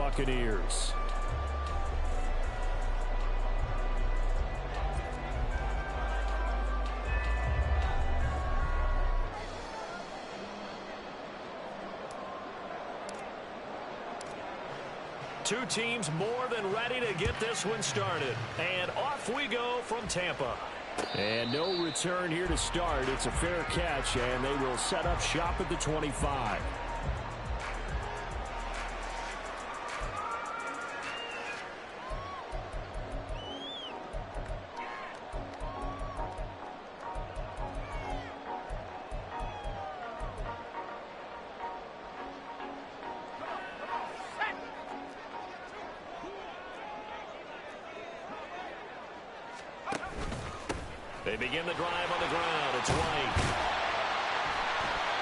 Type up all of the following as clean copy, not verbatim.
Buccaneers. Two teams more than ready to get this one started. And off we go from Tampa. And no return here to start. It's a fair catch, and they will set up shop at the 25. They begin the drive on the ground. It's White.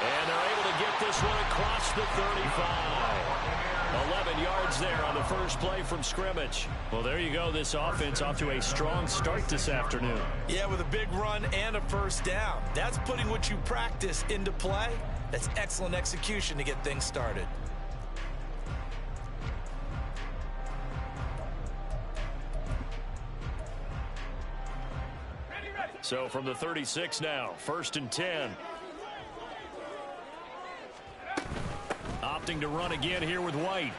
And they're able to get this one across the 35. 11 yards there on the first play from scrimmage. Well, there you go. This offense off to a strong start this afternoon. Yeah, with a big run and a first down. That's putting what you practice into play. That's excellent execution to get things started. So from the 36 now, 1st and 10. Opting to run again here with White.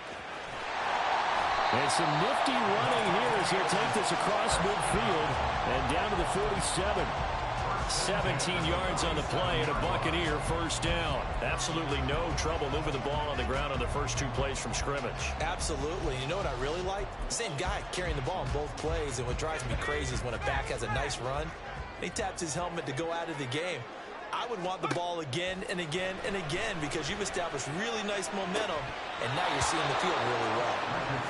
And some nifty running here as he'll take this across midfield and down to the 47. 17 yards on the play and a Buccaneer first down. Absolutely no trouble moving the ball on the ground on the first two plays from scrimmage. Absolutely. You know what I really like? Same guy carrying the ball on both plays, and what drives me crazy is when a back has a nice run, he taps his helmet to go out of the game. I would want the ball again and again and again because you've established really nice momentum, and now you're seeing the field really well.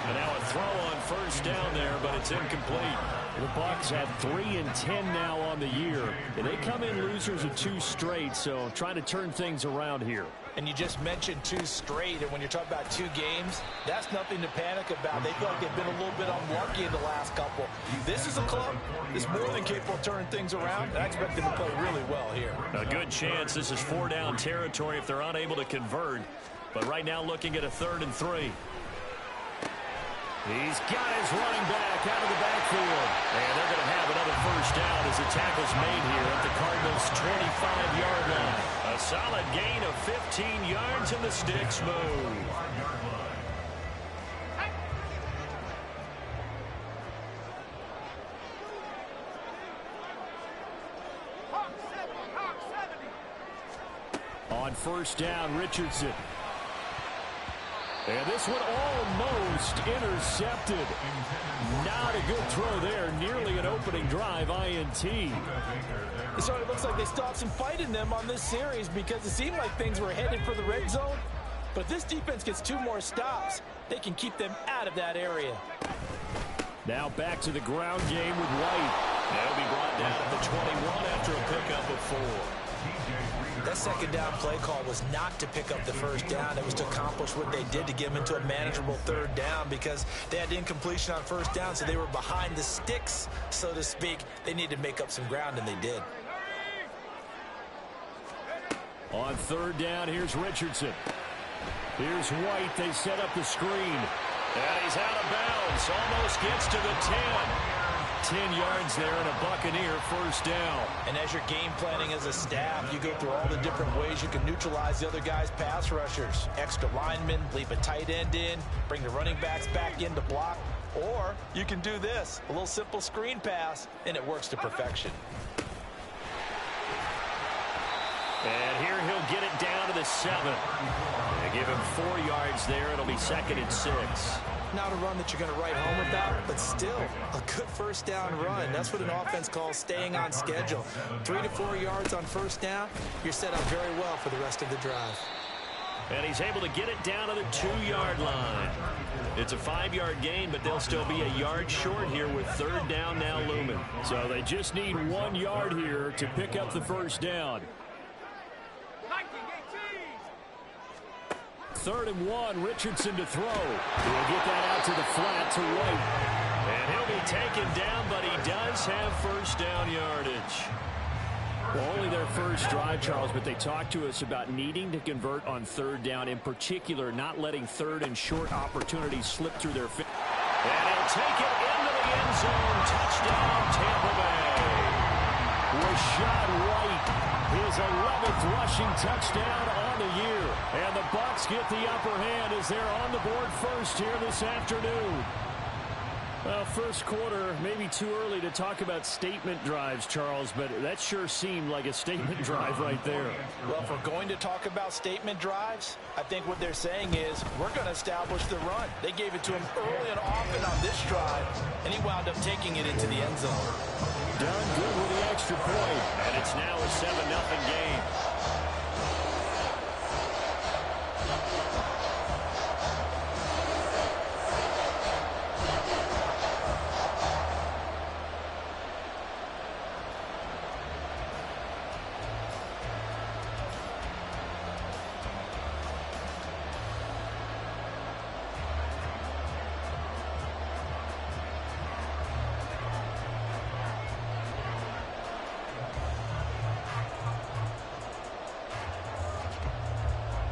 And now a throw on first down there, but it's incomplete. The Bucs have 3 and 10 now on the year, and they come in losers of 2 straight, so trying to turn things around here. And you just mentioned 2 straight, and when you're talking about 2 games, that's nothing to panic about. They feel like they've been a little bit unlucky in the last couple. This is a club that's more than capable of turning things around, and I expect them to play really well here. A good chance this is 4-down territory if they're unable to convert, but right now looking at a 3rd and 3. He's got his running back out of the backfield. And they're going to have another first down as the tackle's made here at the Cardinals' 25-yard line. A solid gain of 15 yards and the sticks move. On first down, Richardson. And this one almost intercepted. Not a good throw there. Nearly an opening drive INT. So it looks like they still have some fight in them on this series because it seemed like things were headed for the red zone. But if this defense gets 2 more stops, they can keep them out of that area. Now back to the ground game with White. They'll be brought down at the 21 after a pickup of 4. That second down play call was not to pick up the first down. It was to accomplish what they did to get them into a manageable 3rd down because they had incompletion on first down, so they were behind the sticks, so to speak. They needed to make up some ground, and they did. On 3rd down, here's Richardson. Here's White. They set up the screen. And he's out of bounds. Almost gets to the 10. 10 yards there and a Buccaneer first down. And as you're game planning as a staff, you go through all the different ways you can neutralize the other guy's pass rushers. Extra linemen, leave a tight end in, bring the running backs back in to block. Or you can do this, a little simple screen pass, and it works to perfection. And here he'll get it down to the 7. They give him 4 yards there. It'll be 2nd and 6. Not a run that you're going to write home about, but still a good first down run. That's what an offense calls staying on schedule. 3 to 4 yards on first down, you're set up very well for the rest of the drive. And he's able to get it down to the 2-yard line. It's a 5-yard gain, but they'll still be a yard short here with 3rd down now looming. So they just need 1 yard here to pick up the first down. 3rd and 1, Richardson to throw. He'll get that out to the flat to White. And he'll be taken down, but he does have first down yardage. Well, only their first drive, Charles, but they talked to us about needing to convert on third down, in particular not letting third and short opportunities slip through their fingers. And he'll take it into the end zone. Touchdown, Tampa Bay. Rashad White, his 11th rushing touchdown on the year. And the Bucs get the upper hand as they're on the board first here this afternoon. Well, first quarter, maybe too early to talk about statement drives, Charles, but that sure seemed like a statement drive right there. Well, if we're going to talk about statement drives, I think what they're saying is we're going to establish the run. They gave it to him early and often on this drive, and he wound up taking it into the end zone. Done good with the extra point, and it's now a 7-0 game.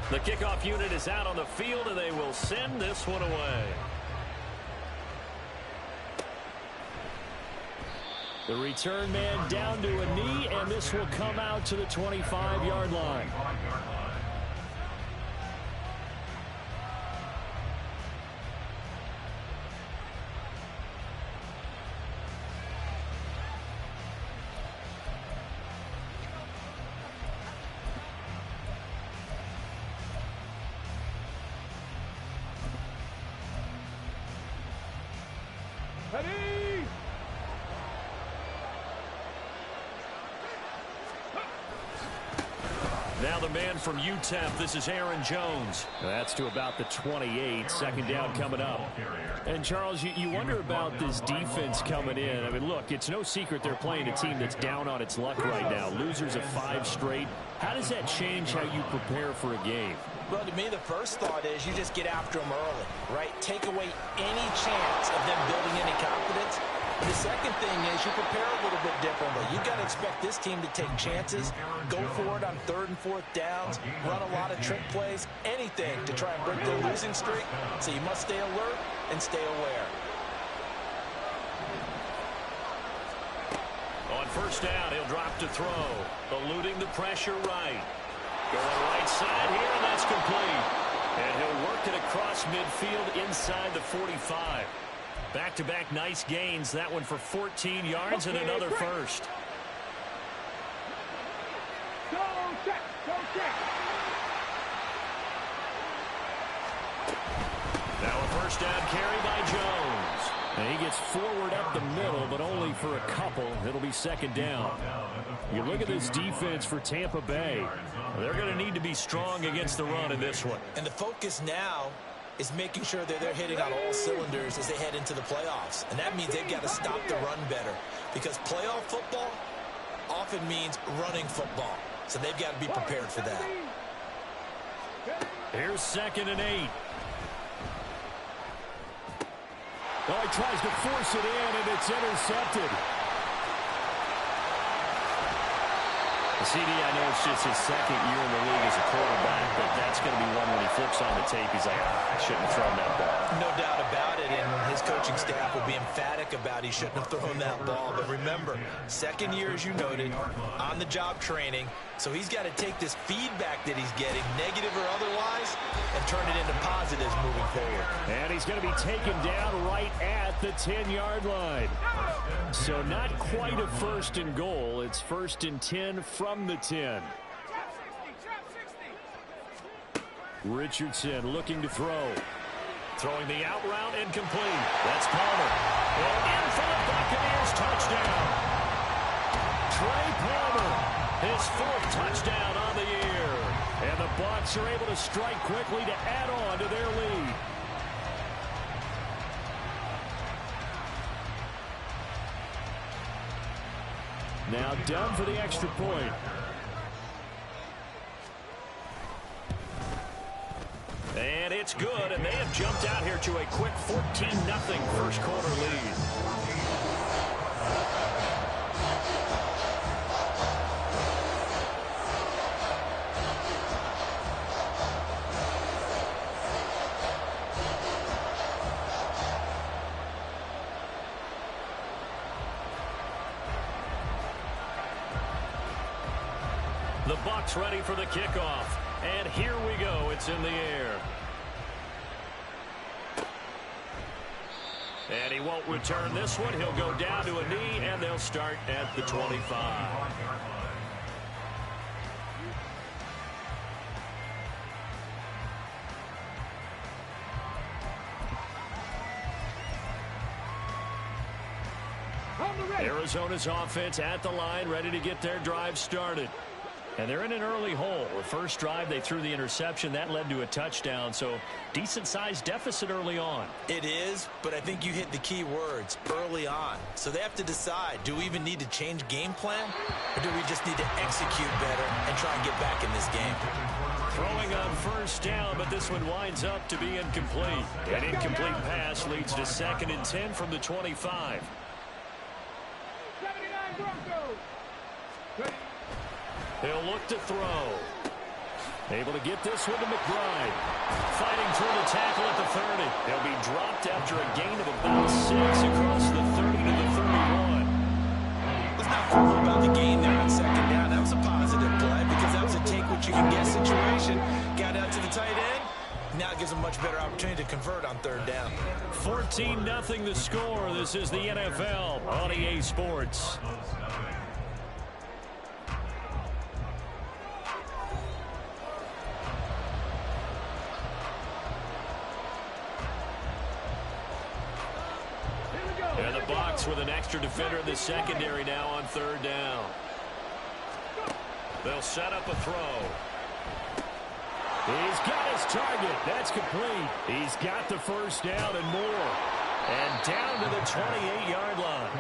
The kickoff unit is out on the field, and they will send this one away. The return man down to a knee, and this will come out to the 25-yard line. Now the man from UTEP, this is Aaron Jones. That's to about the 28, second down coming up. And Charles, you wonder about this defense coming in. I mean, look, it's no secret they're playing a team that's down on its luck right now. Losers of 5 straight. How does that change how you prepare for a game? Well, to me, the first thought is you just get after them early, right? Take away any chance of them building any confidence. The second thing is you prepare a little bit differently. You've got to expect this team to take chances, go for it on 3rd and 4th downs, run a lot of trick plays, anything to try and break their losing streak. So you must stay alert and stay aware. On first down, he'll drop to throw, eluding the pressure right. Going right side here, and that's complete. And he'll work it across midfield inside the 45. Back-to-back nice gains. That one for 14 yards and another first. Go check, go check. Now a first down carry by Jones. And he gets forward up the middle, but only for a couple. It'll be second down. You look at this defense for Tampa Bay. They're going to need to be strong against the run in this one. And the focus now is making sure that they're hitting on all cylinders as they head into the playoffs. And that means they've got to stop the run better, because playoff football often means running football. So they've got to be prepared for that. Here's 2nd and 8. Oh, he tries to force it in, and it's intercepted. CD, I know it's just his 2nd year in the league as a quarterback, but that's going to be one when he flips on the tape. He's like, I shouldn't have thrown that ball. No doubt about it, and his coaching staff will be emphatic about he shouldn't have thrown that ball. But remember, 2nd year, as you noted, on-the-job training, so he's got to take this feedback that he's getting, negative or otherwise, and turn it into positives moving forward. And he's going to be taken down right at the 10-yard line. So not quite a 1st and goal. It's 1st and 10 from the 10. Richardson looking to throw. Throwing the out route, incomplete. That's Palmer. And in for the Buccaneers, touchdown. Trey Palmer, his 4th touchdown on the year. And the Bucs are able to strike quickly to add on to their lead. Now done for the extra point. And it's good, and they have jumped out here to a quick 14-0 first quarter lead. The Bucs ready for the kickoff. And here we go. It's in the air. And he won't return this one. He'll go down to a knee, and they'll start at the 25. Arizona's offense at the line, ready to get their drive started. And they're in an early hole. The first drive, they threw the interception. That led to a touchdown, so decent-sized deficit early on. It is, but I think you hit the key words, early on. So they have to decide, do we even need to change game plan, or do we just need to execute better and try and get back in this game? Throwing on first down, but this one winds up to be incomplete. An incomplete pass leads to 2nd and 10 from the 25. 79 Broncos. He'll look to throw. Able to get this one to McBride. Fighting through the tackle at the 30. He'll be dropped after a gain of about 6 across the 30 to the 31. Let's not fool about the gain there on 2nd down. That was a positive play because that was a take-what-you-can-get situation. Got out to the tight end. Now it gives them much better opportunity to convert on 3rd down. 14-0 the score. This is the NFL on EA Sports. And the Bucs with an extra defender in the secondary now on 3rd down. They'll set up a throw. He's got his target. That's complete. He's got the first down and more. And down to the 28-yard line.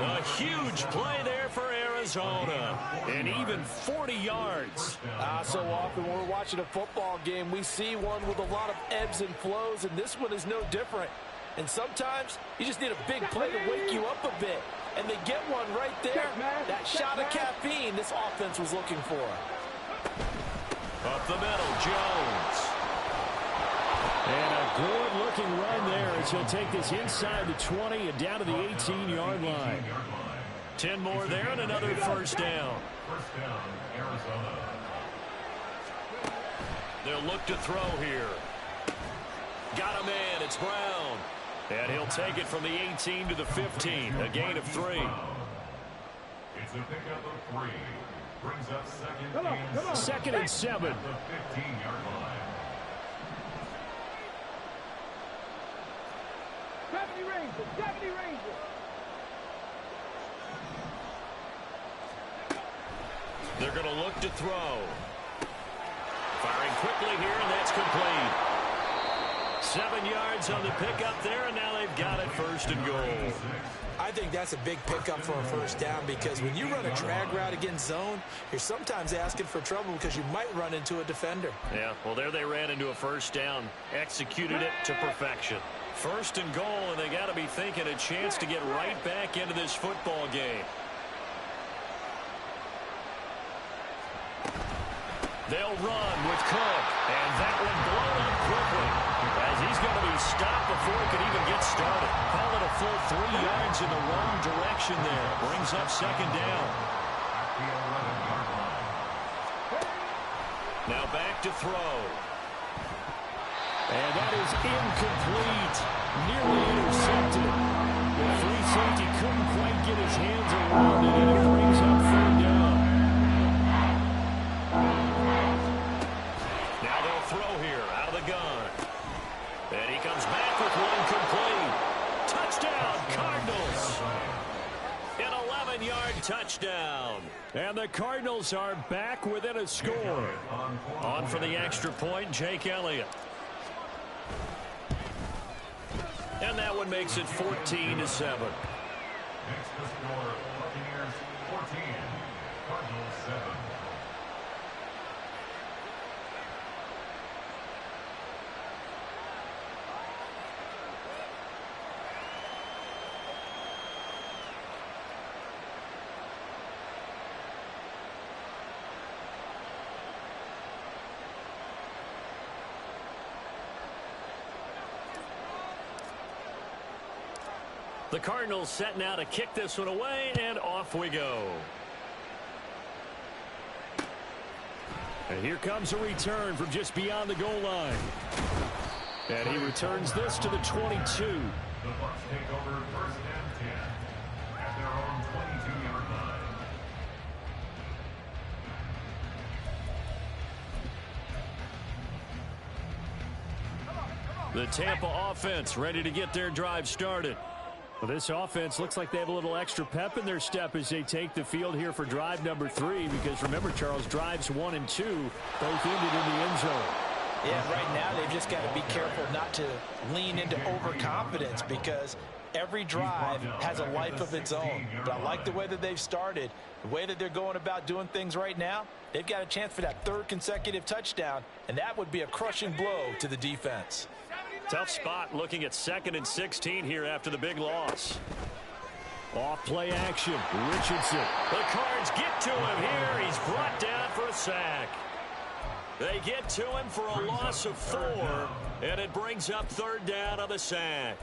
A huge play there for Arizona. And even 40 yards. So often when we're watching a football game, we see one with a lot of ebbs and flows, and this one is no different. And sometimes you just need a big play to wake you up a bit. And they get one right there. That shot of caffeine this offense was looking for. Up the middle, Jones. And a good-looking run there as he'll take this inside the 20 and down to the 18-yard line. 10 more there and another first down. Arizona. They'll look to throw here. Got a man. It's Brown. And he'll take it from the 18 to the 15. A gain of 3. It's a pickup of 3. Brings up 2nd and 7. The 15-yard line. 70 Rangers. 70 Rangers. They're going to look to throw. Firing quickly here, and that's complete. 7 yards on the pickup there, and now they've got it 1st and goal. I think that's a big pickup for a first down because when you run a drag route against zone, you're sometimes asking for trouble because you might run into a defender. Yeah, well, there they ran into a first down, executed it to perfection. 1st and goal, and they got to be thinking a chance to get right back into this football game. They'll run with Cook, and that one blown up quickly as he's going to be stopped before he can even get started. Call it a full 3 yards in the wrong direction there. Brings up 2nd down. Now back to throw. And that is incomplete. Nearly intercepted. The free safety couldn't quite get his hands around it, and it brings up 3rd down. Now they'll throw here out of the gun. And he comes back with one complete. Touchdown, Cardinals. An 11-yard touchdown. And the Cardinals are back within a score. On for the extra point, Jake Elliott. And that one makes it 14-7. Next to score, Buccaneers 14, Cardinals 7. The Cardinals set now to kick this one away, and off we go. And here comes a return from just beyond the goal line. And he returns this to the 22. The Bucs take over first and 10 at their own 22-yard line. The Tampa offense ready to get their drive started. Well, this offense looks like they have a little extra pep in their step as they take the field here for drive number 3. Because remember, Charles, drives 1 and 2 both ended in the end zone. Yeah, right now they've just got to be careful not to lean into overconfidence because every drive has a life of its own. But I like the way that they've started, the way that they're going about doing things right now. They've got a chance for that 3rd consecutive touchdown, and that would be a crushing blow to the defense. Tough spot looking at 2nd and 16 here after the big loss. Off play action. Richardson. The Cards get to him here. He's brought down for a sack. They get to him for a loss of 4, and it brings up 3rd down on the sack.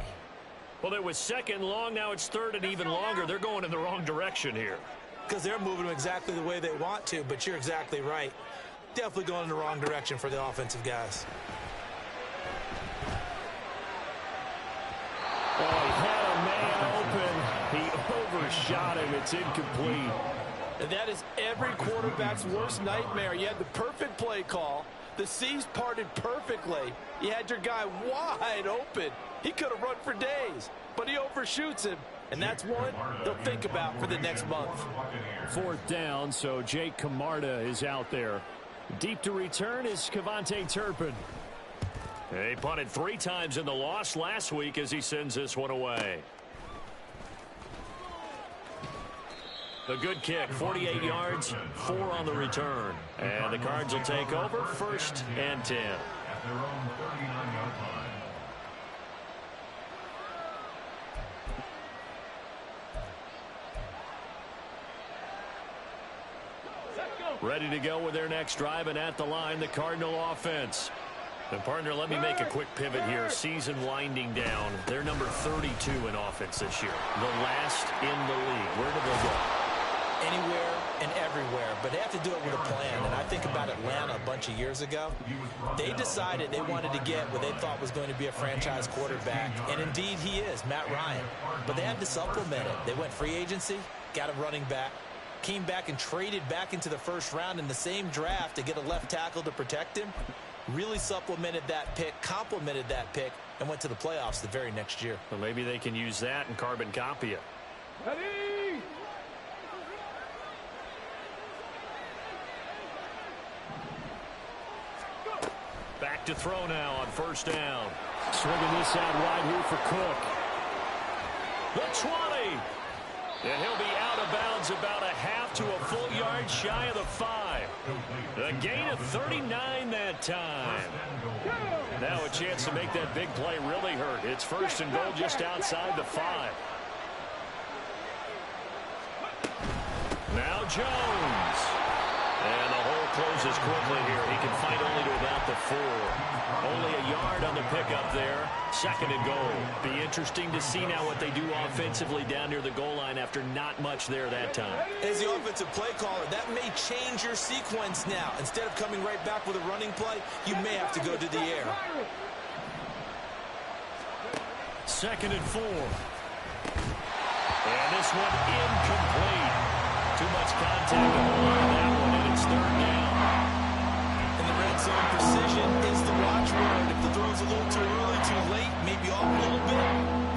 Well, it was 2nd long. Now it's 3rd and even longer. They're going in the wrong direction here. Because they're moving them exactly the way they want to, but you're exactly right. Definitely going in the wrong direction for the offensive guys. Oh, he had a man open. He overshot him. It's incomplete. And that is every quarterback's worst nightmare. You had the perfect play call. The seas parted perfectly. You had your guy wide open. He could have run for days, but he overshoots him. And that's one they'll think about for the next month. 4th down, so Jake Camarda is out there. Deep to return is Cavante Turpin. He punted 3 times in the loss last week as he sends this one away. The good kick, 48 yards, 4 on the return. And the Cards will take over 1st and 10. At their own 39-yard line. Ready to go with their next drive, and at the line, the Cardinal offense. And partner, let me make a quick pivot here. Season winding down. They're number 32 in offense this year. The last in the league. Where do they go? Anywhere and everywhere, but they have to do it with a plan. And I think about Atlanta a bunch of years ago. They decided they wanted to get what they thought was going to be a franchise quarterback, and indeed he is, Matt Ryan. But they had to supplement it. They went free agency, got a running back, came back and traded back into the 1st round in the same draft to get a left tackle to protect him. Really supplemented that pick, complemented that pick, and went to the playoffs the very next year. Well, maybe they can use that and carbon copy it. Ready? Back to throw now on 1st down. Swinging this out wide here for Cook. The 20. And he'll be out of bounds about a half to a full yard shy of the 5. A gain of 39 that time. Now a chance to make that big play really hurt. It's 1st and goal just outside the 5. Now Jones. And the hole closes quickly here. He can fight only to about the 4. Only a yard on the pickup there. 2nd and goal. Be interesting to see now what they do offensively down near the goal line after not much there that time. As the offensive play caller, that may change your sequence now. Instead of coming right back with a running play, you may have to go to the air. 2nd and 4. And this one incomplete. Too much contact to hold on that one, and it's 3rd down. And the red zone precision is the watchword. If the throw's a little too early, too late, maybe off a little bit,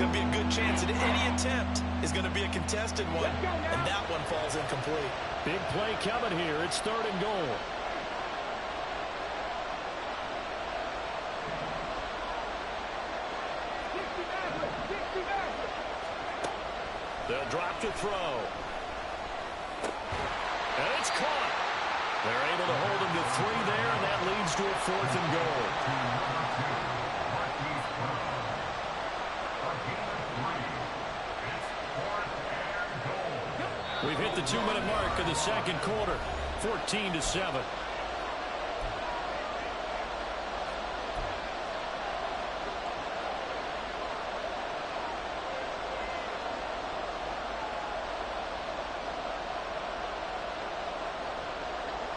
going to be a good chance that any attempt is going to be a contested one, and that one falls incomplete. Big play coming here. It's 3rd and goal. They'll drop to throw. And it's caught. They're able to hold him to 3 there, and that leads to a 4th and goal. We've hit the 2-minute mark of the 2nd quarter. 14-7.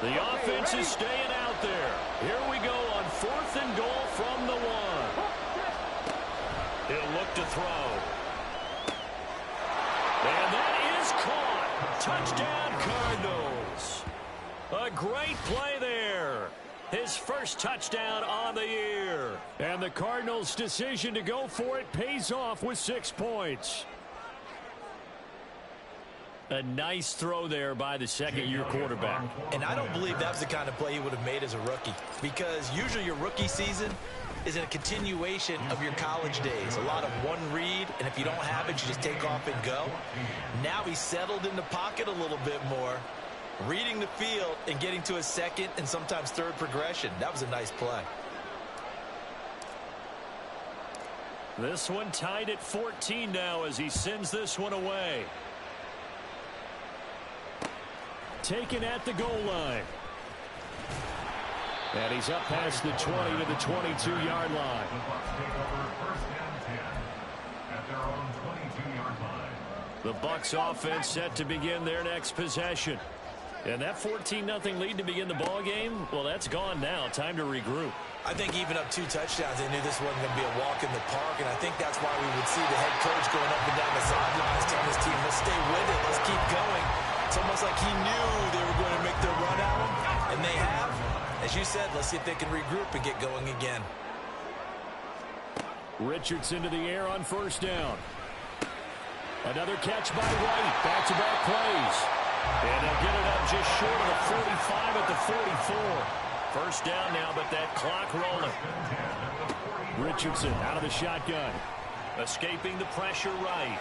The offense is staying out there. Here we go on 4th and goal from the 1. He'll look to throw. And that is caught. Touchdown, Cardinals. A great play there. His first touchdown on the year. And the Cardinals' decision to go for it pays off with 6 points. A nice throw there by the second-year quarterback. And I don't believe that was the kind of play he would have made as a rookie, because usually your rookie season is a continuation of your college days. A lot of one read, and if you don't have it, you just take off and go. Now he's settled in the pocket a little bit more, reading the field and getting to a second and sometimes third progression. That was a nice play. This one tied at 14 now as he sends this one away. Taken at the goal line. And he's up past the 20 to the 22-yard line. The Bucs take over 1st and 10 at their own 22-yard line. The Bucs offense set to begin their next possession. And that 14-0 lead to begin the ball game, well, that's gone now. Time to regroup. I think even up 2 touchdowns, they knew this wasn't going to be a walk in the park, and I think that's why we would see the head coach going up and down the sidelines telling his team, let's stay with it, let's keep going. It's almost like he knew they were going to make their run at him, and they have. As you said, let's see if they can regroup and get going again. Richardson to the air on 1st down. Another catch by White. Back-to-back plays. And they'll get it up just short of the 45 at the 44. 1st down now, but that clock rolling. Richardson out of the shotgun. Escaping the pressure right.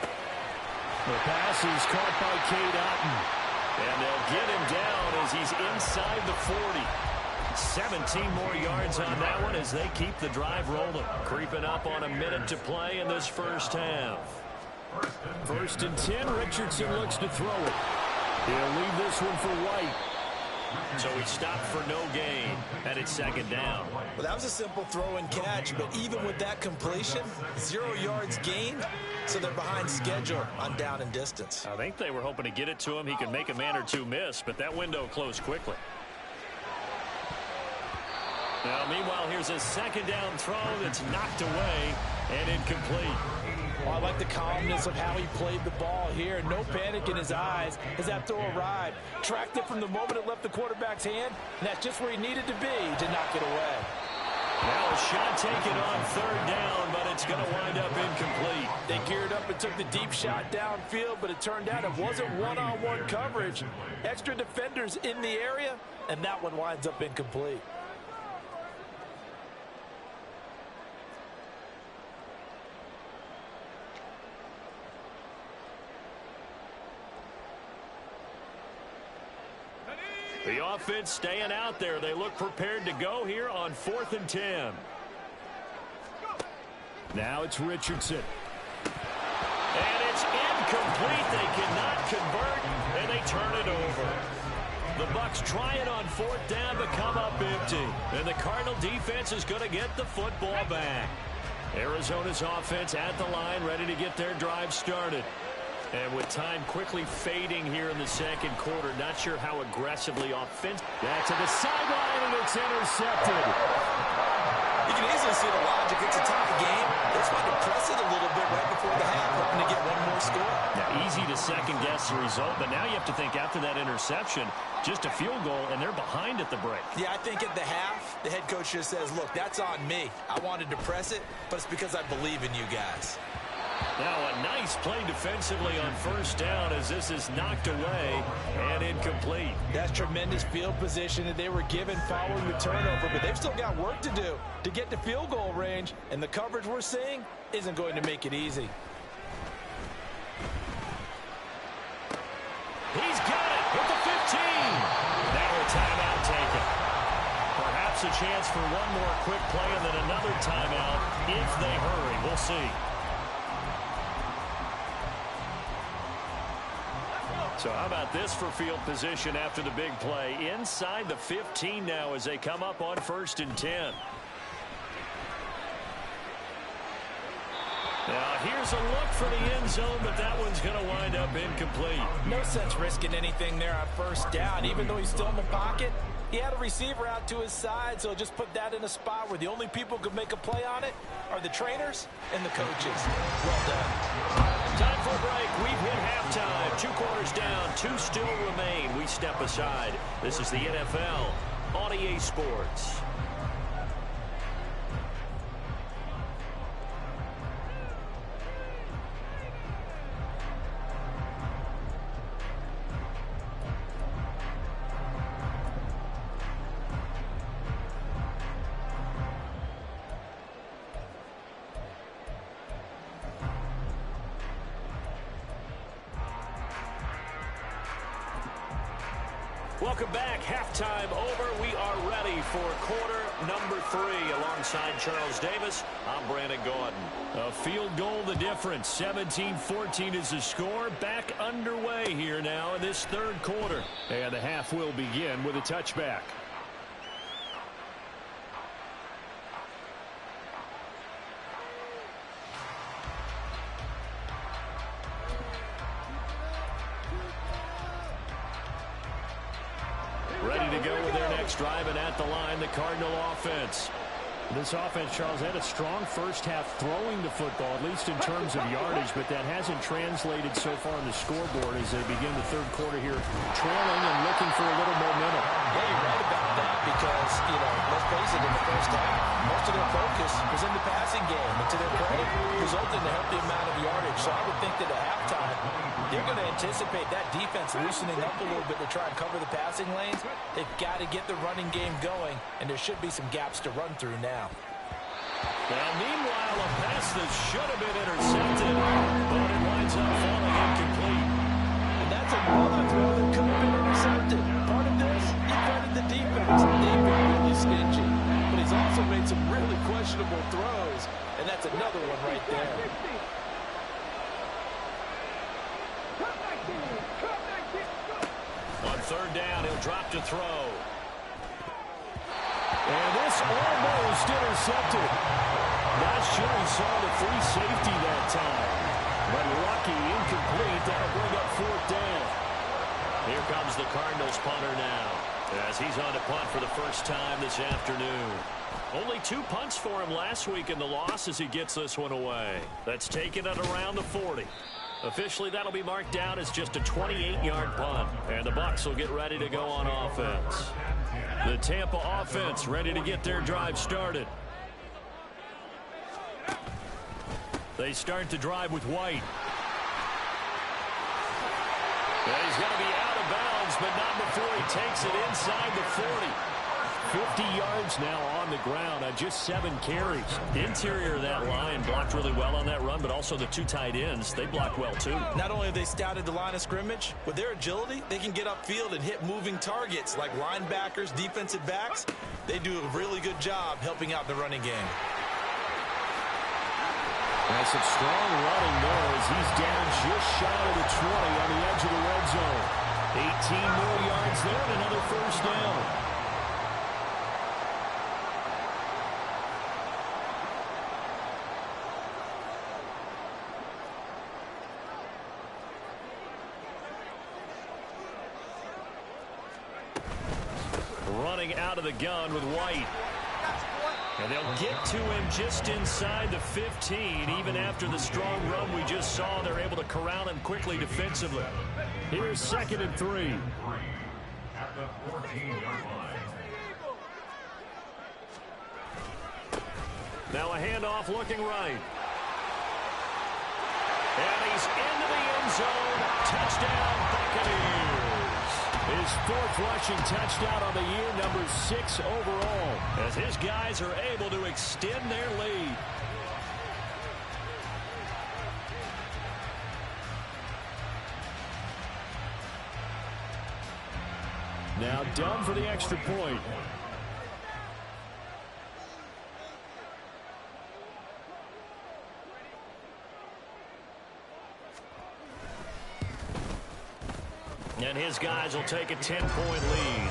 The pass is caught by Cade Otton. And they'll get him down as he's inside the 40. 17 more yards on that one as they keep the drive rolling. Creeping up on a minute to play in this first half. 1st and 10, Richardson looks to throw it. He'll leave this one for White. So he stopped for no gain, and it's 2nd down. Well, that was a simple throw and catch, but even with that completion, 0 yards gained, so they're behind schedule on down and distance. I think they were hoping to get it to him. He could make a man or two miss, but that window closed quickly. Now, meanwhile, here's a 2nd down throw that's knocked away and incomplete. Well, I like the calmness of how he played the ball here. No panic in his eyes as that throw arrived. Tracked it from the moment it left the quarterback's hand, and that's just where he needed to be to knock it away. Now a shot taken on 3rd down, but it's going to wind up incomplete. They geared up and took the deep shot downfield, but it turned out it wasn't one-on-one coverage. Extra defenders in the area, and that one winds up incomplete. The offense staying out there. They look prepared to go here on 4th and 10. Now it's Richardson. And it's incomplete. They cannot convert, and they turn it over. The Bucs try it on 4th down, but come up empty. And the Cardinal defense is going to get the football back. Arizona's offense at the line, ready to get their drive started. And with time quickly fading here in the 2nd quarter, not sure how aggressively offensive. Back to the sideline, and it's intercepted. You can easily see the logic. It's a tie game. They just wanted to press it a little bit right before the half, hoping to get one more score. Now, easy to second-guess the result, but now you have to think after that interception, just a field goal, and they're behind at the break. Yeah, I think at the half, the head coach just says, look, that's on me. I wanted to press it, but it's because I believe in you guys. Now a nice play defensively on 1st down as this is knocked away and incomplete. That's tremendous field position that they were given following the turnover, but they've still got work to do to get to field goal range, and the coverage we're seeing isn't going to make it easy. He's got it with the 15. Now a timeout taken. Perhaps a chance for one more quick play and then another timeout if they hurry. We'll see. So how about this for field position after the big play? Inside the 15 now as they come up on 1st and 10. Now here's a look for the end zone, but that one's going to wind up incomplete. No sense risking anything there on 1st down. Even though he's still in the pocket, He had a receiver out to his side, so just put that in a spot where the only people who could make a play on it are the trainers and the coaches. Well done. Time for a break. We've hit halftime. 2 quarters down. 2 still remain. We step aside. This is the NFL on EA Sports. Welcome back. Halftime over. We are ready for quarter number 3. Alongside Charles Davis, I'm Brandon Gordon. A field goal the difference. 17-14 is the score. Back underway here now in this third quarter. And the half will begin with a touchback. Ready to go with their next drive, and at the line, the Cardinal offense. This offense, Charles, had a strong first half throwing the football, at least in terms of yardage, but that hasn't translated so far on the scoreboard as they begin the third quarter here, trailing and looking for a little momentum. Yeah, you're right about that because, let's face it, in the first half, most of their focus was in the passing game, and to their credit, resulted in a healthy amount of yardage. So I would think that at halftime, they're going to anticipate that defense loosening up a little bit to try and cover the passing lanes. They've got to get the running game going, and there should be some gaps to run through now. Well, meanwhile, a pass that should have been intercepted, but it winds up falling incomplete. And that's another throw that could have been intercepted. Part of this, you credit the defense. They've been really stingy. But he's also made some really questionable throws, and that's another one right there. On third down, he'll drop to throw. And this almost intercepted. Not sure he saw the free safety that time. But lucky, incomplete. That'll bring up fourth down. Here comes the Cardinals punter now, as he's on to punt for the first time this afternoon. Only 2 punts for him last week in the loss as he gets this one away. That's taken it around the 40. Officially, that'll be marked down as just a 28-yard punt. And the Bucs will get ready to go on offense. The Tampa offense ready to get their drive started. They start the drive with White. And he's going to be out of bounds, but not before he takes it inside the 40. 50 yards now on the ground on just 7 carries. The interior of that line blocked really well on that run, but also the 2 tight ends, they blocked well too. Not only have they scouted the line of scrimmage, with their agility, they can get upfield and hit moving targets like linebackers, defensive backs. They do a really good job helping out the running game. That's some strong running there as he's down just shy of the 20 on the edge of the red zone. 18 more yards there and another first down. Running out of the gun with White. And they'll get to him just inside the 15. Even after the strong run we just saw, they're able to corral him quickly defensively. Here's 2nd and 3. At the 14-yard line. Now a handoff looking right. And he's into the end zone. Touchdown, Buccaneers. His 4th rushing touchdown on the year, number 6 overall, as his guys are able to extend their lead. Now done for the extra point. And his guys will take a 10-point lead.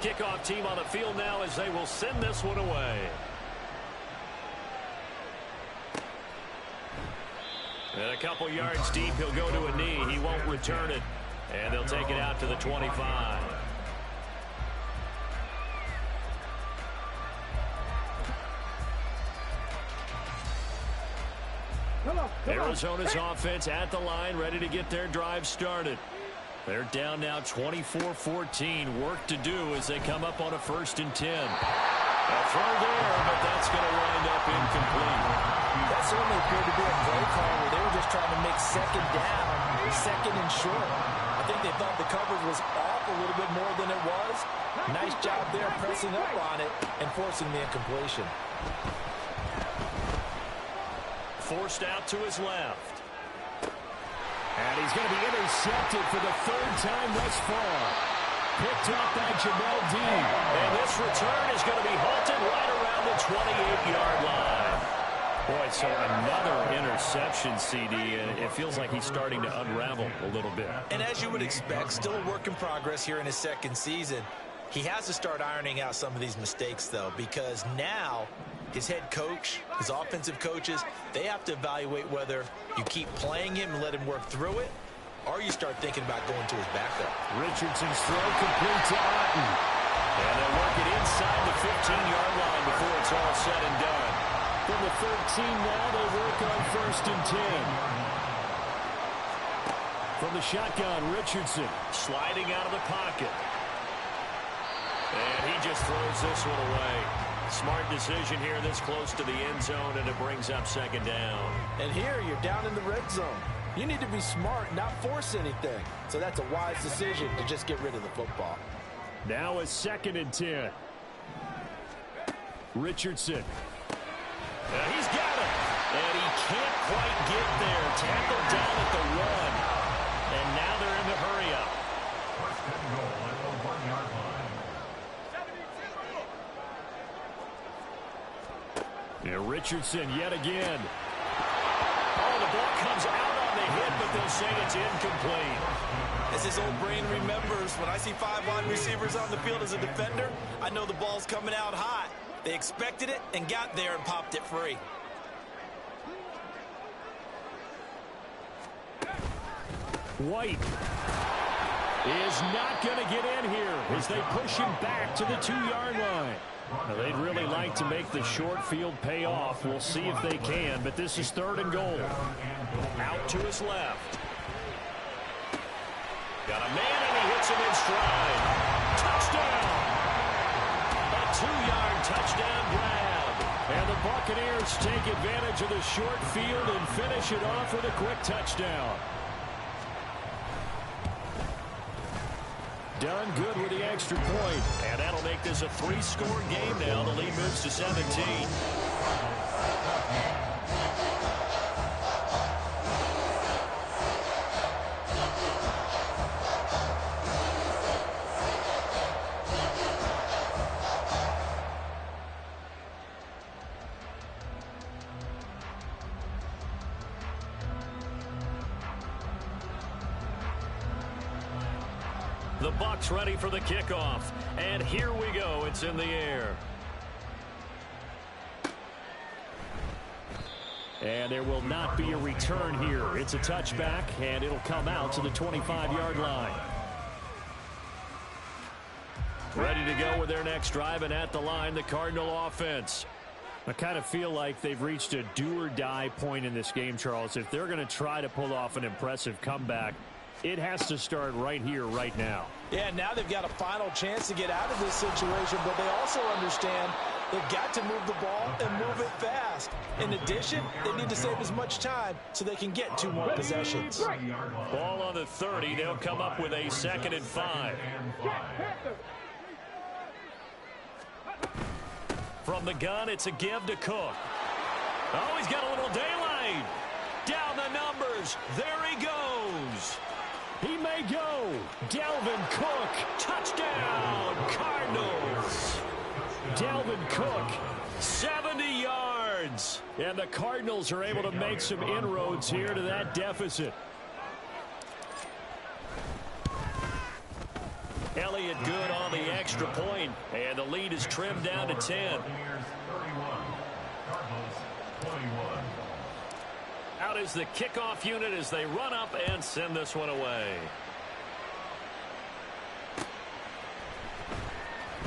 kickoff team on the field now as they will send this one away. And a couple yards deep, he'll go to a knee. He won't return it. And they'll take it out to the 25. Arizona's offense at the line, ready to get their drive started. They're down now 24-14. Work to do as they come up on a 1st and 10. A throw there, but that's going to wind up incomplete. That certainly appeared to be a play call where they were just trying to make 2nd down, 2nd and short. I think they thought the coverage was off a little bit more than it was. Nice job there pressing up on it and forcing the incompletion. Forced out to his left. And he's going to be intercepted for the 3rd time thus far. Picked up by Jamel Dean. And this return is going to be halted right around the 28-yard line. Boy, so another interception, CD. It feels like he's starting to unravel a little bit. And as you would expect, still a work in progress here in his 2nd season. He has to start ironing out some of these mistakes, though, because now his head coach, his offensive coaches, they have to evaluate whether you keep playing him and let him work through it, or you start thinking about going to his backup. Richardson's throw complete to Otten. And they'll work it inside the 15-yard line before it's all said and done. From the 13 now, they work on 1st and 10. From the shotgun, Richardson sliding out of the pocket. And he just throws this one away. Smart decision here this close to the end zone, and it brings up 2nd down. And here you're down in the red zone. You need to be smart, not force anything. So that's a wise decision to just get rid of the football. Now a 2nd and 10. Richardson. He's got it. And he can't quite get there. Tackled down at the 1. And now they're in the hurry up. 1st and goal at the 1-yard line. Yeah, Richardson yet again. Oh, the ball comes out on the hit, but they'll say it's incomplete. As his old brain remembers, when I see 5 wide receivers on the field as a defender, I know the ball's coming out hot. They expected it and got there and popped it free. White is not going to get in here as they push him back to the 2-yard line. Now, they'd really like to make the short field pay off. We'll see if they can, but this is 3rd and goal. Out to his left. Got a man, and he hits him in stride. Touchdown! A 2-yard touchdown grab. And the Buccaneers take advantage of the short field and finish it off with a quick touchdown. Done good with the extra point. And that'll make this a 3-score game now. The lead moves to 17. The Bucs ready for the kickoff. And here we go. It's in the air. And there will not be a return here. It's a touchback, and it'll come out to the 25-yard line. Ready to go with their next drive, and at the line, the Cardinal offense. I kind of feel like they've reached a do-or-die point in this game, Charles. If they're going to try to pull off an impressive comeback, it has to start right here, right now. Yeah, now they've got a final chance to get out of this situation, but they also understand they've got to move the ball and move it fast. In addition, they need to save as much time so they can get 2 more possessions. Ball on the 30. They'll come up with a 2nd and 5. From the gun, it's a give to Cook. Oh, he's got a little daylight. Down the numbers. There he goes. He may go. Dalvin Cook. Touchdown, Cardinals. Dalvin Cook, 70 yards. And the Cardinals are able to make some inroads here to that deficit. Elliott good on the extra point, and the lead is trimmed down to 10. Out is the kickoff unit as they run up and send this one away.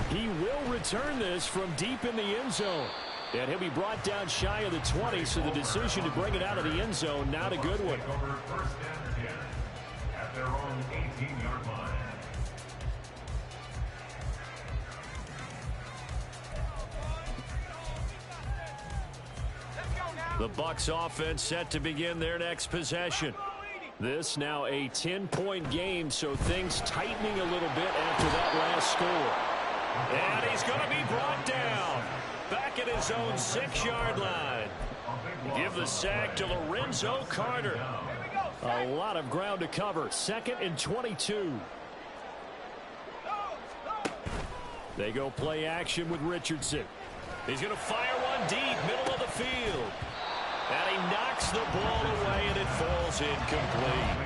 He will return this from deep in the end zone. And he'll be brought down shy of the 20, so the decision to bring it out of the end zone, not a good one. First and 10 at their own 18-yard line. The Bucs offense set to begin their next possession. This now a 10-point game, so things tightening a little bit after that last score. And he's going to be brought down back at his own 6-yard line. Give the sack to Lorenzo Carter. A lot of ground to cover. 2nd and 22. They go play action with Richardson. He's going to fire one deep, middle of the field. And he knocks the ball away, and it falls incomplete.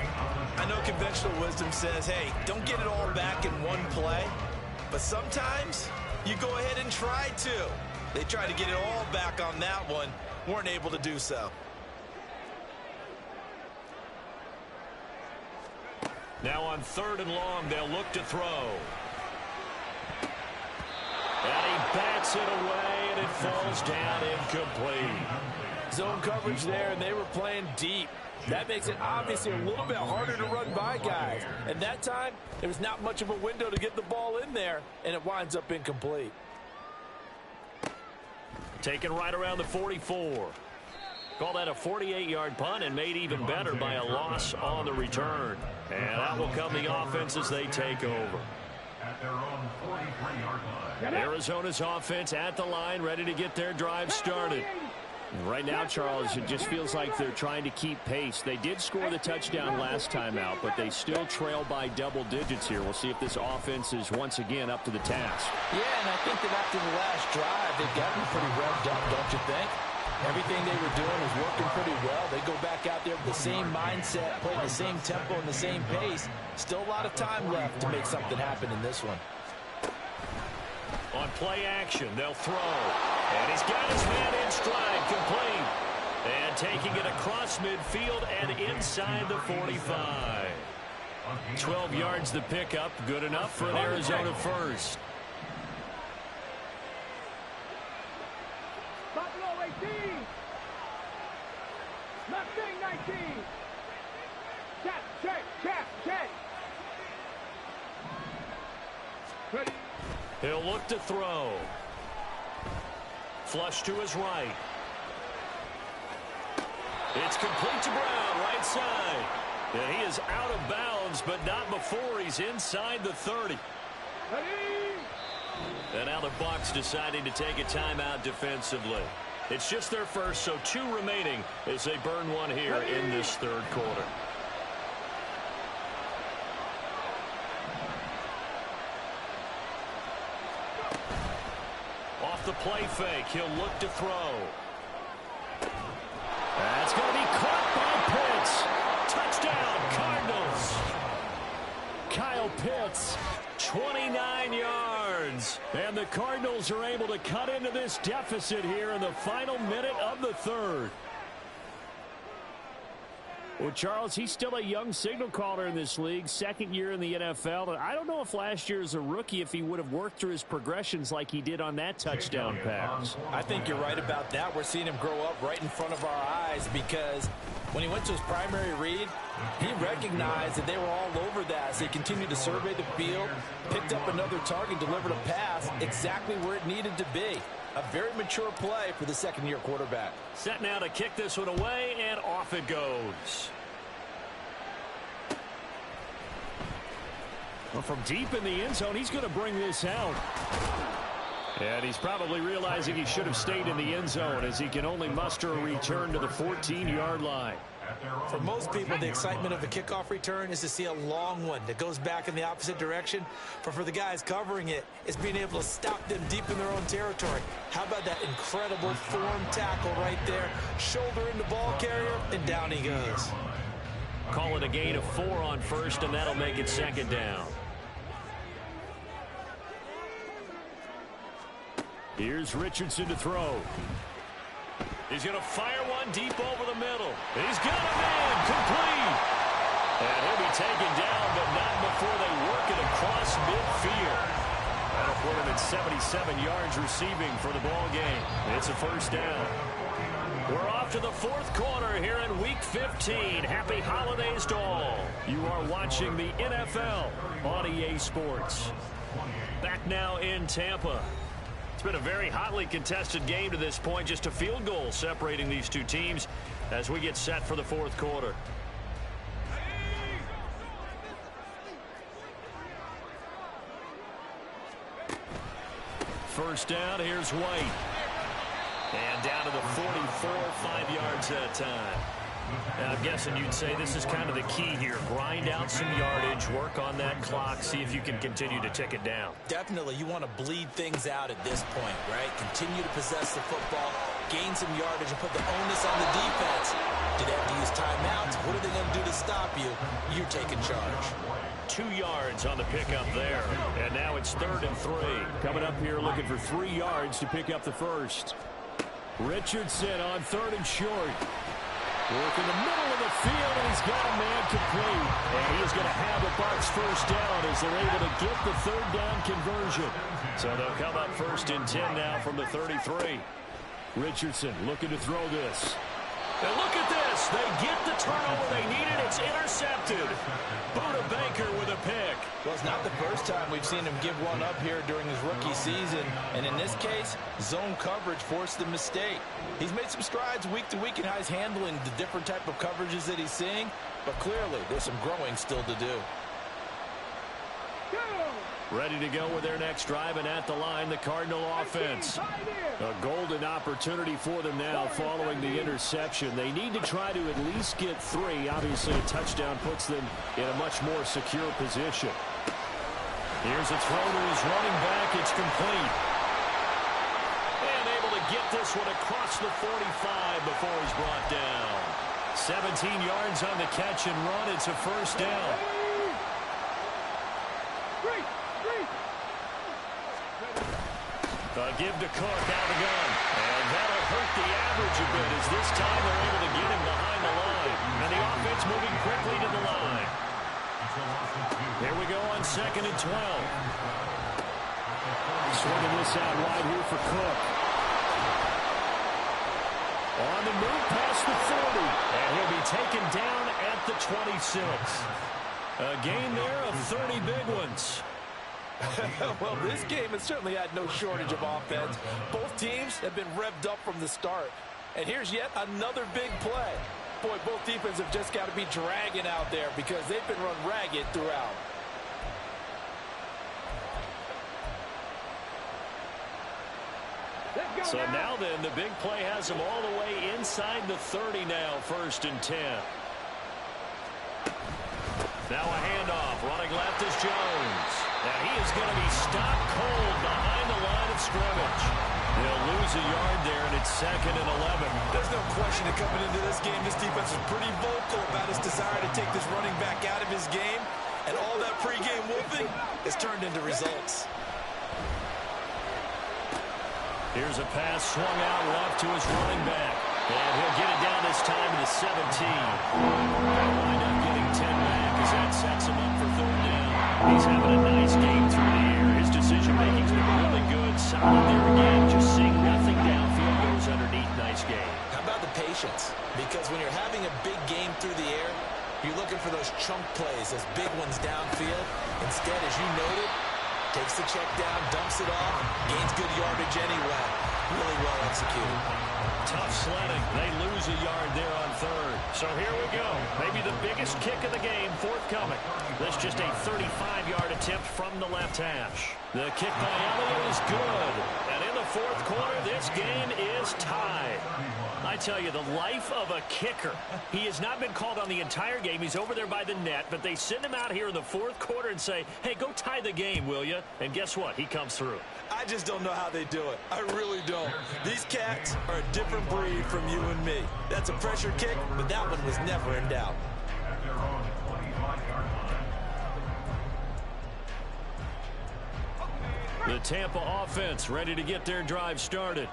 I know conventional wisdom says, hey, don't get it all back in one play. But sometimes you go ahead and try to. They tried to get it all back on that one. Weren't able to do so. Now on 3rd and long, they'll look to throw. And he bats it away, and it falls down incomplete. Zone coverage there, and they were playing deep. That makes it obviously a little bit harder to run by guys. And that time, there was not much of a window to get the ball in there, and it winds up incomplete. Taken right around the 44. Call that a 48-yard punt, and made even better by a loss on the return. And out will come the offense as they take over. At their own 43-yard line. Arizona's offense at the line, ready to get their drive started. Right now, Charles, it just feels like they're trying to keep pace. They did score the touchdown last time out, but they still trail by double digits here. We'll see if this offense is once again up to the task. Yeah, and I think that after the last drive, they've gotten pretty revved up, don't you think? Everything they were doing was working pretty well. They go back out there with the same mindset, playing the same tempo and the same pace. Still a lot of time left to make something happen in this one. On play action, they'll throw. And he's got his man in stride, complete. And taking it across midfield and inside the 45. 12 yards the pickup, good enough for an Arizona first. Buffalo 18. Mustang 19. Check. Ready. He'll look to throw. Flush to his right. It's complete to Brown, right side. And he is out of bounds, but not before he's inside the 30. Ready. And now the Bucs deciding to take a timeout defensively. It's just their first, so 2 remaining as they burn one here in this 3rd quarter. Off the play fake, he'll look to throw. That's going to be caught by Pitts. Touchdown, Cardinals. Kyle Pitts, 29 yards. And the Cardinals are able to cut into this deficit here in the final minute of the 3rd. Well, Charles, he's still a young signal caller in this league, 2nd year in the NFL. And I don't know if last year as a rookie, if he would have worked through his progressions like he did on that touchdown pass. I think you're right about that. We're seeing him grow up right in front of our eyes because when he went to his primary read, he recognized that they were all over that as they continued to survey the field, picked up another target, delivered a pass exactly where it needed to be. A very mature play for the 2nd-year quarterback. Set now to kick this one away, and off it goes. Well, from deep in the end zone, he's going to bring this out. And he's probably realizing he should have stayed in the end zone as he can only muster a return to the 14-yard line. For most people, the excitement of a kickoff return is to see a long one that goes back in the opposite direction. But for the guys covering it, it's being able to stop them deep in their own territory. How about that incredible form tackle right there? Shoulder in the ball carrier, and down he goes. Call it a gain of 4 on first, and that'll make it 2nd down. Here's Richardson to throw. He's going to fire one deep over the middle. He's got a man complete. And he'll be taken down, but not before they work it across midfield. That'll put him at 77 yards receiving for the ball game. It's a first down. We're off to the fourth quarter here in Week 15. Happy holidays to all. You are watching the NFL on EA Sports. Back now in Tampa. It's been a very hotly contested game to this point. Just a field goal separating these two teams as we get set for the fourth quarter. First down, here's White. And down to the 44, 5 yards at a time. Now, I'm guessing you'd say this is kind of the key here. Grind out some yardage, work on that clock, see if you can continue to tick it down. Definitely, you want to bleed things out at this point, right? Continue to possess the football, gain some yardage, and put the onus on the defense. Do they have to use timeouts? What are they going to do to stop you? You're taking charge. 2 yards on the pickup there. And now it's 3rd and 3. Coming up here looking for 3 yards to pick up the first. Richardson on 3rd and short. Work in the middle of the field, and he's got a man complete. And he's going to have the Bucs first down as they're able to get the 3rd down conversion. So they'll come up 1st and 10 now from the 33. Richardson looking to throw this. And look at this. They get the turnover they needed. It's intercepted. Buda Baker with a pick. Well, it's not the first time we've seen him give one up here during his rookie season. And in this case, zone coverage forced the mistake. He's made some strides week to week in how he's handling the different type of coverages that he's seeing. But clearly, there's some growing still to do. Ready to go with their next drive, and at the line, the Cardinal offense. A golden opportunity for them now following the interception. They need to try to at least get 3. Obviously, a touchdown puts them in a much more secure position. Here's a throw to his running back. It's complete. And able to get this one across the 45 before he's brought down. 17 yards on the catch and run. It's a first down. Give to Cook out of the gun. And that'll hurt the average a bit as this time they're able to get him behind the line. And the offense moving quickly to the line. Here we go on 2nd and 12. Swinging this out wide here for Cook. On the move past the 40. And he'll be taken down at the 26. A gain there of 30 big ones. Well, this game has certainly had no shortage of offense. Both teams have been revved up from the start. And here's yet another big play. Boy, both defenses have just got to be dragging out there because they've been run ragged throughout. So now then, the big play has them all the way inside the 30 now, 1st and 10. Now a handoff. Running left is Jones. Now he is going to be stopped cold behind the line of scrimmage. They'll lose a yard there, and it's 2nd and 11. There's no question that coming into this game, this defense is pretty vocal about his desire to take this running back out of his game. And all that pregame whooping has turned into results. Here's a pass swung out left to his running back. And he'll get it down this time to the 17. They'll wind up getting 10 back as that sets him up for 3rd down. He's having a nice game through the air. His decision-making's been really good. Solid there again. Just seeing nothing downfield goes underneath. Nice game. How about the patience? Because when you're having a big game through the air, you're looking for those chunk plays, those big ones downfield. Instead, as you noted, takes the check down, dumps it off, gains good yardage anyway. Really well executed. Tough sledding. They lose a yard there on 3rd. So here we go. Maybe the biggest kick of the game forthcoming. This just a 35-yard attempt from the left hash. The kick by Elliott is good. And in the 4th quarter, this game is tied. I tell you, the life of a kicker. He has not been called on the entire game. He's over there by the net, but they send him out here in the 4th quarter and say, hey, go tie the game, will you? And guess what? He comes through. I just don't know how they do it. I really don't. These cats are a different breed from you and me. That's a pressure kick, but that one was never in doubt. At their own 25-yard line. The Tampa offense ready to get their drive started.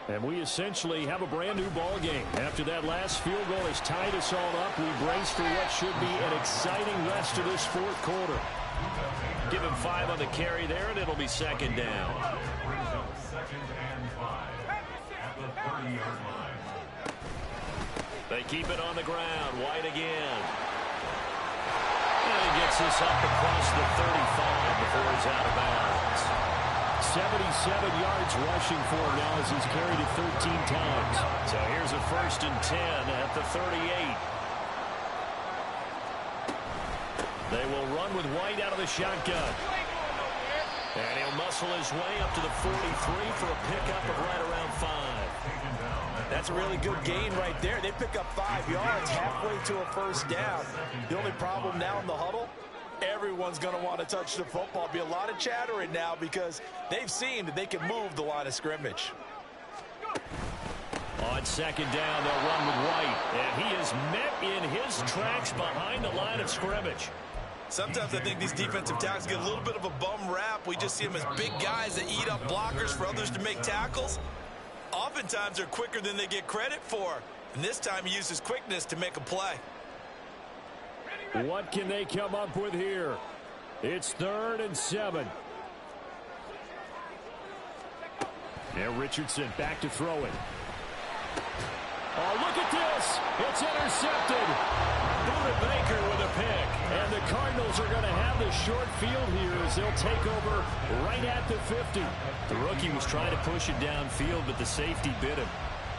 And we essentially have a brand new ball game. After that last field goal has tied us all up, we brace for what should be an exciting rest of this fourth quarter. Give him 5 on the carry there, and it'll be second down. Brings up 2nd and 5 at the 30-yard line. They keep it on the ground. White again. And he gets this up across the 35 before he's out of bounds. 77 yards rushing for him now as he's carried it 13 times. So here's a 1st and 10 at the 38. They will run with White out of the shotgun. And he'll muscle his way up to the 43 for a pickup of right around 5. That's a really good gain right there. They pick up 5 yards halfway to a 1st down. The only problem now in the huddle, everyone's going to want to touch the football. Be a lot of chattering now because they've seen that they can move the line of scrimmage. On 2nd down, they'll run with White. And he is met in his tracks behind the line of scrimmage. Sometimes I think these defensive tackles get a little bit of a bum rap. We just see them as big guys that eat up blockers for others to make tackles. Oftentimes they're quicker than they get credit for. And this time he uses quickness to make a play. What can they come up with here? It's 3rd and 7. Now Richardson back to throw it. Oh, look at this. It's intercepted. Buda Baker with a pick. And the Cardinals are going to have the short field here as they'll take over right at the 50. The rookie was trying to push it downfield, but the safety bit him.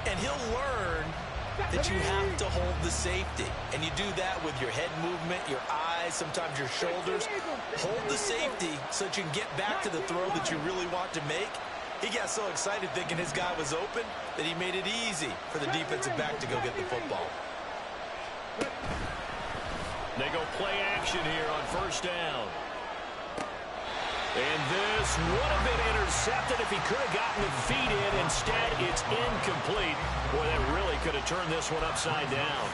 And he'll learn that you have to hold the safety. And you do that with your head movement, your eyes, sometimes your shoulders. Hold the safety so that you can get back to the throw that you really want to make. He got so excited thinking his guy was open that he made it easy for the defensive back to go get the football. They go play action here on 1st down. And this would have been intercepted if he could have gotten the feet in. Instead, it's incomplete. Boy, that really could have turned this one upside down.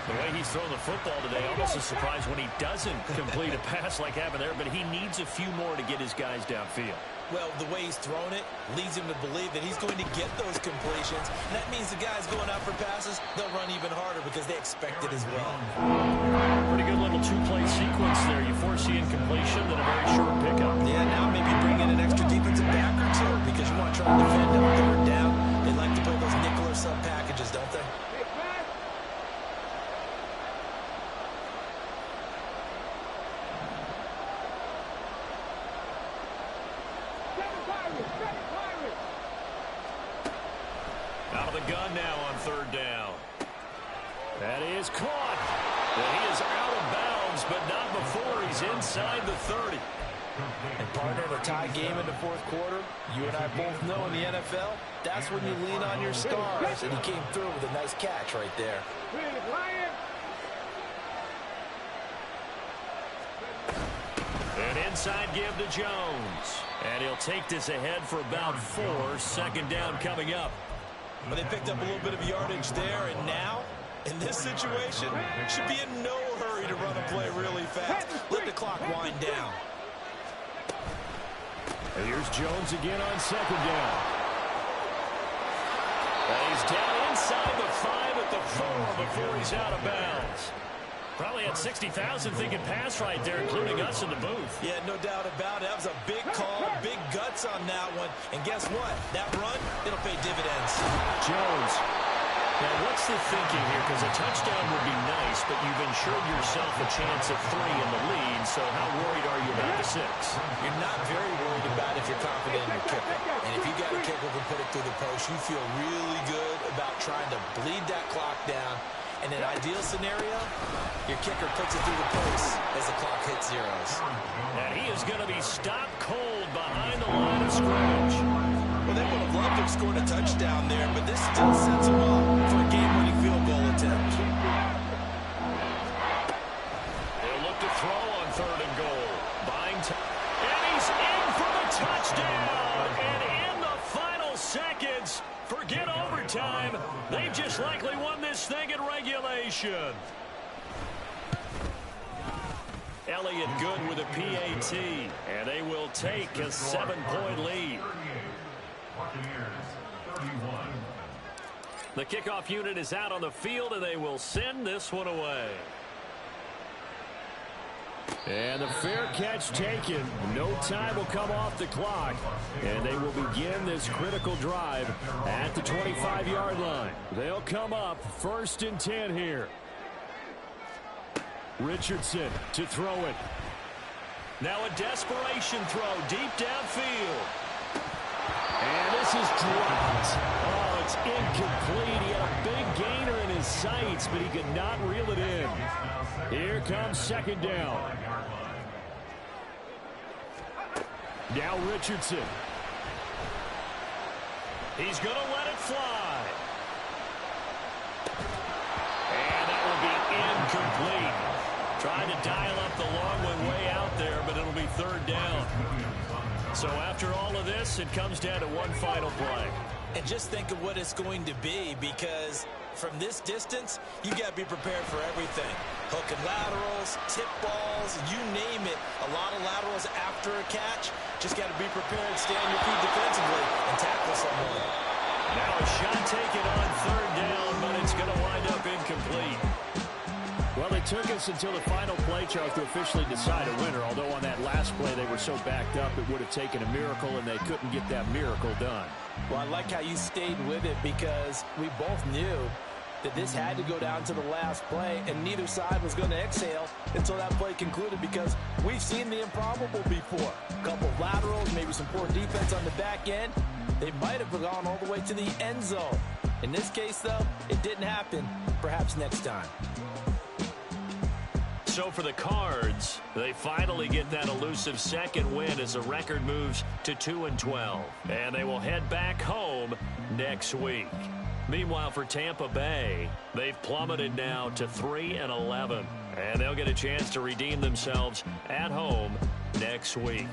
The way he's thrown the football today, almost a surprise when he doesn't complete a pass like happened there, but he needs a few more to get his guys downfield. Well, the way he's thrown it leads him to believe that he's going to get those completions. And that means the guys going out for passes, they'll run even harder because they expect it as well. Pretty good little 2-play sequence there. You force the incompletion, then a very short pickup. Yeah, now maybe bring in an extra defensive back or two because you want to try and defend on 3rd down. They like to play those nickel or sub packages, don't they? Out of the gun now on 3rd down. That is caught. And he is out of bounds, but not before he's inside the 30. And partner, in a tie game in the 4th quarter, you and I both know in the NFL, that's when you lean on your stars. And he came through with a nice catch right there. An inside give to Jones. And he'll take this ahead for about 4. 2nd down coming up. But they picked up a little bit of yardage there, and now, in this situation, should be in no hurry to run a play really fast. Let the clock wind down. And here's Jones again on 2nd down. And he's down inside the 5 at the 4 before he's out of bounds. Probably had 60,000 thinking pass right there, including us in the booth. Yeah, no doubt about it. That was a big call, big guts on that one. And guess what? That run, it'll pay dividends. Jones. Now, what's the thinking here? Because a touchdown would be nice, but you've ensured yourself a chance at 3 in the lead, so how worried are you about the 6? You're not very worried about it if you're confident in your kicker. And if you got a kicker who can put it through the post, you feel really good about trying to bleed that clock down. In an ideal scenario, your kicker puts it through the post as the clock hits zeros. And he is going to be stopped cold behind the line of scrimmage. Well, they would have loved to have scored a touchdown there, but this still sets them up for a game-winning field goal attempt. They'll look to throw on 3rd and goal. Buying time. And he's in for the touchdown. And in the final seconds, forget overtime. They've just likely won this thing in regulation. Elliott good with a PAT, and they will take a 7-point lead. Buccaneers 31. The kickoff unit is out on the field, and they will send this one away. And the fair catch taken. No time will come off the clock, and they will begin this critical drive at the 25-yard line. They'll come up 1st and 10 here. Richardson to throw it. Now a desperation throw deep downfield. And this is dropped. Oh, it's incomplete. He had a big gainer in his sights, but he could not reel it in. Here comes 2nd down. Now Richardson. He's going to let it fly. And that will be incomplete. Trying to dial up the long one way out there, but it'll be 3rd down. So after all of this, it comes down to one final play. And just think of what it's going to be, because from this distance, you got to be prepared for everything. Hook and laterals, tip balls, you name it. A lot of laterals after a catch. Just got to be prepared, stay on your feet defensively, and tackle someone. Now a shot taken on 3rd down, but it's going to wind up incomplete. Well, it took us until the final play, Charles, to officially decide a winner. Although on that last play they were so backed up, it would have taken a miracle, and they couldn't get that miracle done. Well, I like how you stayed with it, because we both knew that this had to go down to the last play, and neither side was going to exhale until that play concluded, because we've seen the improbable before. A couple of laterals, maybe some poor defense on the back end. They might have gone all the way to the end zone. In this case, though, it didn't happen. Perhaps next time. So for the Cards, they finally get that elusive 2nd win as the record moves to 2-12. And they will head back home next week. Meanwhile, for Tampa Bay, they've plummeted now to 3-11. And they'll get a chance to redeem themselves at home next week.